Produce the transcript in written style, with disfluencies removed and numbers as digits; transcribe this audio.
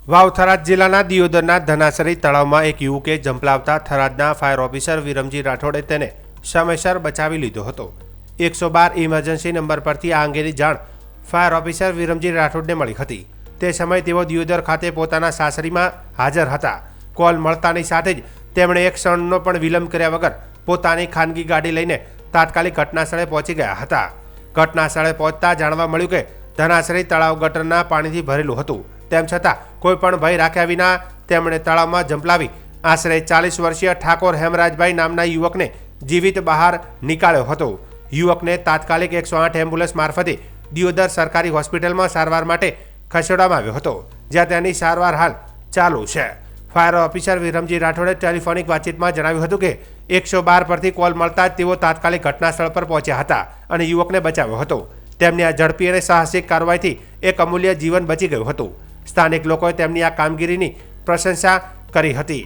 વાવ થરાદ જિલ્લાના દિયોદરના ધનાસરી તળાવમાં એક યુવકે ઝંપલાવતા થરાદના ફાયર ઓફિસર વિરમજી રાઠોડે તેને સમયસર બચાવી લીધો હતો। 112 ઇમરજન્સી નંબર પરથી આ અંગેની જાણ ફાયર ઓફિસર વિરમજી રાઠોડને મળી હતી। તે સમયે તેઓ દિયોદર ખાતે પોતાના સાસરીમાં હાજર હતા। કોલ મળતાની સાથે જ તેમણે એક ક્ષણનો પણ વિલંબ કર્યા વગર પોતાની ખાનગી ગાડી લઈને તાત્કાલિક ઘટનાસ્થળે પહોંચી ગયા હતા। ઘટનાસ્થળે પહોંચતા જાણવા મળ્યું કે ધનાસરી તળાવ ગટરના પાણીથી ભરેલું હતું। તેમ છતાં કોઈ પણ ભય રાખ્યા વિના તેમણે તળાવમાં ઝંપલાવી આશરે 40 વર્ષીય ઠાકોર હેમરાજભાઈ નામના યુવકને જીવિત બહાર નીકાળ્યો હતો। યુવકને તાત્કાલિક 108 એમ્બ્યુલન્સ મારફતે દિયોદર સરકારી હોસ્પિટલમાં સારવાર માટે ખસેડવામાં આવ્યો હતો, જ્યાં તેની સારવાર હાલ ચાલુ છે। ફાયર ઓફિસર વિરમજી રાઠોડે ટેલિફોનિક વાતચીતમાં જણાવ્યું હતું કે 112 પરથી કોલ મળતા જ તેઓ તાત્કાલિક ઘટનાસ્થળ પર પહોંચ્યા હતા અને યુવકને બચાવ્યો હતો। તેમની આ ઝડપી અને સાહસિક કાર્યવાહીથી એક અમૂલ્ય જીવન બચી ગયું હતું। સ્થાનિક લોકોએ તેમની આ કામગીરીની પ્રશંસા કરી હતી।